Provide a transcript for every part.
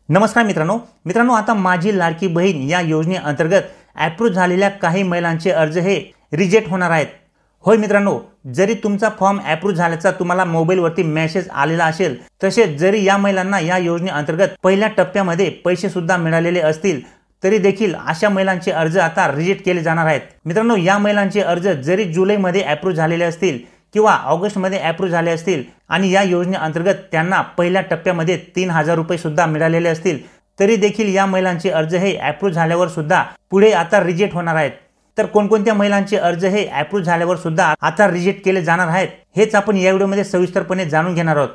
नमस्कार मित्रांनो आता माझी लाडकी बहीण या योजनेअंतर्गत अप्रूव्ह झालेल्या काही महिलांचे अर्ज हे रिजेक्ट होणार आहेत। होय मित्रांनो, जरी तुमचा फॉर्म अप्रूव्ह झाल्याचा तुम्हाला मोबाईलवरती मेसेज आलेला असेल, तसेच जरी या महिलांना या योजनेअंतर्गत पहिल्या टप्प्यामध्ये पैसे सुद्धा मिळालेले असतील, तरी देखील अशा महिलांचे अर्ज आता रिजेक्ट केले जाणार आहेत। मित्रांनो, या महिलांचे अर्ज जरी जुलैमध्ये अप्रूव्ह झालेले असतील किंवा ऑगस्टमध्ये अप्रूव्ह झाले असतील आणि या योजनेअंतर्गत त्यांना पहिल्या टप्प्यामध्ये 3000 रुपये सुद्धा मिळालेले असतील, तरी देखील या महिलांचे अर्ज हे अप्रूव्ह झाल्यावर सुद्धा पुढे आता रिजेक्ट होणार आहेत। तर कोणकोणत्या महिलांचे अर्ज हे अप्रूव्ह झाल्यावर सुद्धा आता रिजेक्ट केले जाणार आहेत, हेच आपण या व्हिडिओमध्ये सविस्तरपणे जाणून घेणार आहोत।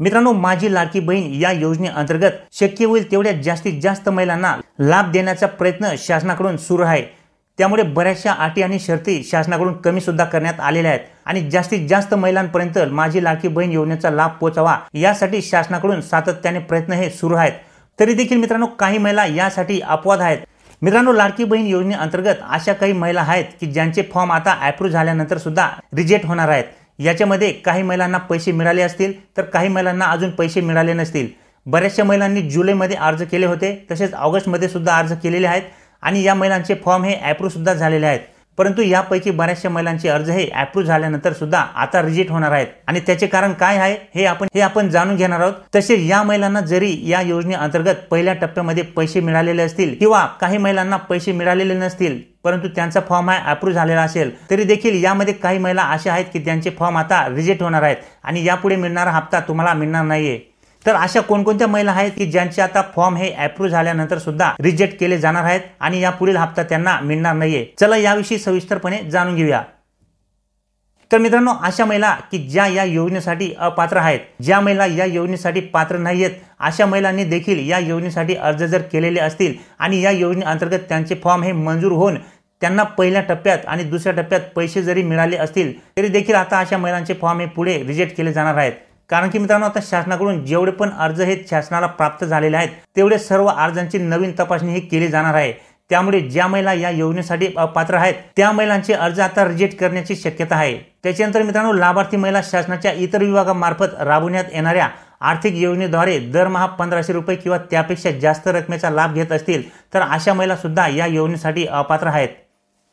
मित्रांनो, माझी लाडकी बहीण या योजनेअंतर्गत शक्य होईल तेवढ्या जास्तीत जास्त महिलांना लाभ देण्याचा प्रयत्न शासनाकडून सुरू आहे। त्यामुळे बऱ्याचशा अटी आणि शर्ती शासनाकडून कमी सुद्धा करण्यात आलेल्या आहेत आणि जास्तीत जास्त महिलांपर्यंत माझी लाडकी बहीण योजनेचा लाभ पोहोचावा यासाठी शासनाकडून सातत्याने प्रयत्न हे सुरू आहेत। तरी देखील मित्रांनो, काही महिला यासाठी अपवाद आहेत। मित्रांनो, लाडकी बहीण योजनेअंतर्गत अशा काही महिला आहेत की ज्यांचे फॉर्म आता अप्रूव्ह झाल्यानंतर सुद्धा रिजेक्ट होणार आहेत। याच्यामध्ये काही महिलांना पैसे मिळाले असतील, तर काही महिलांना अजून पैसे मिळाले नसतील। बऱ्याचशा महिलांनी जुलैमध्ये अर्ज केले होते, तसेच ऑगस्टमध्ये सुद्धा अर्ज केलेले आहेत आणि या महिलांचे फॉर्म हे अप्रूव्ह सुद्धा झालेले आहेत। परंतु यापैकी बऱ्याचशा महिलांचे अर्ज हे अप्रूव्ह झाल्यानंतर सुद्धा आता रिजेक्ट होणार आहेत आणि त्याचे कारण काय आहे हे आपण जाणून घेणार आहोत। तसेच या महिलांना जरी या योजनेअंतर्गत पहिल्या टप्प्यामध्ये पैसे मिळालेले असतील किंवा काही महिलांना पैसे मिळालेले नसतील, परंतु त्यांचा फॉर्म हा अप्रूव्ह झालेला असेल, तरी देखील यामध्ये काही महिला अशा आहेत की त्यांचे फॉर्म आता रिजेक्ट होणार आहेत आणि यापुढे मिळणारा हप्ता तुम्हाला मिळणार नाहीये। तर अशा कोणकोणत्या महिला आहेत की ज्यांचे आता फॉर्म हे अप्रूव्ह झाल्यानंतर सुद्धा रिजेक्ट केले जाणार आहेत आणि यापुढील हप्ता त्यांना मिळणार नाहीये, चला याविषयी सविस्तरपणे जाणून घेऊया। तर मित्रांनो, अशा महिला की ज्या या योजनेसाठी अपात्र आहेत, ज्या महिला या योजनेसाठी पात्र नाहीयेत, अशा महिलांनी देखील या योजनेसाठी अर्ज जर केलेले असतील आणि या योजनेअंतर्गत त्यांचे फॉर्म हे मंजूर होऊन त्यांना पहिल्या टप्प्यात आणि दुसऱ्या टप्प्यात पैसे जरी मिळाले असतील, तरी देखील आता अशा महिलांचे फॉर्म हे पुढे रिजेक्ट केले जाणार आहेत। कारण की मित्रांनो, आता शासनाकडून जेवढे पण अर्ज हे शासनाला प्राप्त झालेले आहेत, तेवढे सर्व अर्जांची नवीन तपासणी ही केली जाणार आहे। त्यामुळे ज्या महिला या योजनेसाठी अपात्र आहेत त्या महिलांचे अर्ज आता रिजेक्ट करण्याची शक्यता आहे। त्याच्यानंतर मित्रांनो, लाभार्थी महिला शासनाच्या इतर विभागामार्फत राबवण्यात येणाऱ्या आर्थिक योजनेद्वारे दरमहा 1500 रुपये किंवा त्यापेक्षा जास्त रकमेचा लाभ घेत असतील, तर अशा महिला सुद्धा या योजनेसाठी अपात्र आहेत।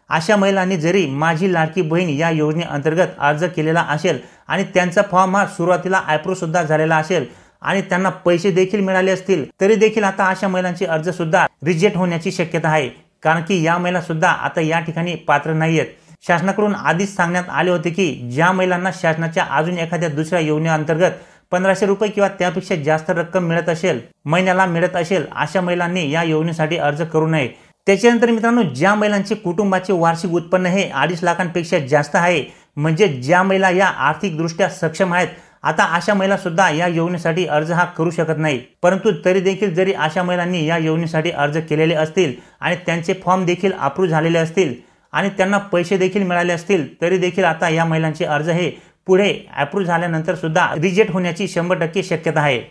अशा महिलांनी जरी माझी लाडकी बहीण या योजनेअंतर्गत अर्ज केलेला असेल आणि त्यांचा फॉर्म हा सुरुवातीला अप्रूव्ह सुद्धा झालेला असेल आणि त्यांना पैसे देखील मिळाले असतील, तरी देखील आता अशा महिलांचे अर्ज सुद्धा रिजेक्ट होण्याची शक्यता आहे। कारण की या महिला सुद्धा आता या ठिकाणी पात्र नाहीयेत। शासनाकडून आधीच सांगण्यात आले होते की ज्या महिलांना शासनाच्या अजून एखाद्या दुसऱ्या योजनेअंतर्गत 1500 रुपये किंवा त्यापेक्षा जास्त रक्कम मिळत असेल, महिन्याला मिळत असेल, अशा महिलांनी या योजनेसाठी अर्ज करू नये। त्याच्यानंतर मित्रांनो, ज्या महिलांचे कुटुंबाचे वार्षिक उत्पन्न हे 2.5 लाखांपेक्षा जास्त आहे, म्हणजे ज्या महिला या आर्थिकदृष्ट्या सक्षम आहेत, आता अशा महिला सुद्धा या योजनेसाठी अर्ज हा करू शकत नाही। परंतु तरी देखील जरी अशा महिलांनी या योजनेसाठी अर्ज केलेले असतील आणि त्यांचे फॉर्म देखील अप्रूव्ह झालेले असतील आणि त्यांना पैसे देखील मिळाले असतील, तरी देखील आता या महिलांचे अर्ज हे पुढे अप्रूव्ह झाल्यानंतर सुद्धा रिजेक्ट होण्याची 100% शक्यता आहे।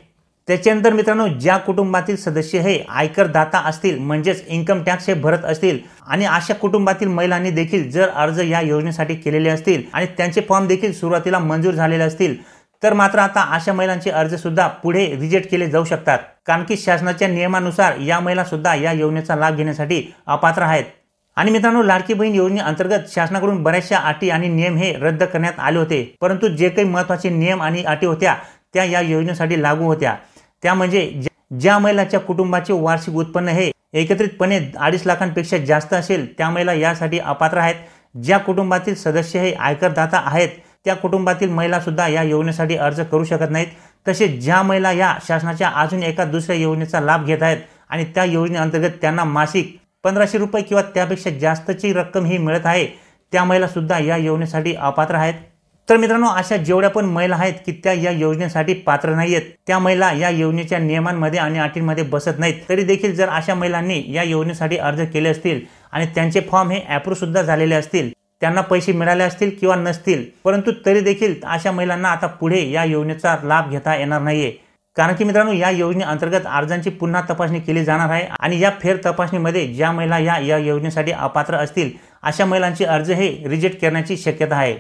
त्याच्यानंतर मित्रांनो, ज्या कुटुंबातील सदस्य हे आयकरदाता असतील, म्हणजेच इन्कम टॅक्स हे भरत असतील आणि अशा कुटुंबातील महिलांनी देखील जर अर्ज या योजनेसाठी केलेले असतील आणि त्यांचे फॉर्म देखील सुरुवातीला मंजूर झालेले असतील, तर मात्र आता अशा महिलांचे अर्ज सुद्धा पुढे रिजेक्ट केले जाऊ शकतात। कारण की शासनाच्या नियमानुसार या महिला सुद्धा या योजनेचा लाभ घेण्यासाठी अपात्र आहेत। आणि मित्रांनो, लाडकी बहीण योजनेअंतर्गत शासनाकडून बऱ्याचशा अटी आणि नियम हे रद्द करण्यात आले होते, परंतु जे काही महत्त्वाचे नियम आणि अटी होत्या त्या या योजनेसाठी लागू होत्या। त्या म्हणजे ज्या महिलाच्या कुटुंबाचे वार्षिक उत्पन्न हे एकत्रितपणे 2.5 लाखांपेक्षा जास्त असेल, त्या महिला यासाठी अपात्र आहेत। ज्या कुटुंबातील सदस्य हे आयकरदाता आहेत, त्या कुटुंबातील महिला सुद्धा या योजनेसाठी अर्ज करू शकत नाहीत। तसेच ज्या महिला या शासनाच्या अजून एका दुसऱ्या योजनेचा लाभ घेत आहेत आणि त्या योजनेअंतर्गत त्यांना मासिक 1500 रुपये किंवा त्यापेक्षा जास्तची रक्कम ही मिळत आहे, त्या महिला सुद्धा या योजनेसाठी अपात्र आहेत। तर मित्रांनो, अशा जेवढ्या पण महिला आहेत की त्या या योजनेसाठी पात्र नाहीयेत, त्या महिला या योजनेच्या नियमांमध्ये आणि अटींमध्ये बसत नाहीत, तरी देखील जर अशा महिलांनी या योजनेसाठी अर्ज केले असतील आणि त्यांचे फॉर्म हे अप्रूव्ह सुद्धा झालेले असतील, त्यांना पैसे मिळाले असतील किंवा नसतील, परंतु तरी देखील अशा महिलांना आता पुढे या योजनेचा लाभ घेता येणार नाहीये। कारण की मित्रांनो, या योजनेअंतर्गत अर्जांची पुन्हा तपासणी केली जाणार आहे आणि या फेर तपासणीमध्ये ज्या महिला या योजनेसाठी अपात्र असतील, अशा महिलांचे अर्ज हे रिजेक्ट करण्याची शक्यता आहे।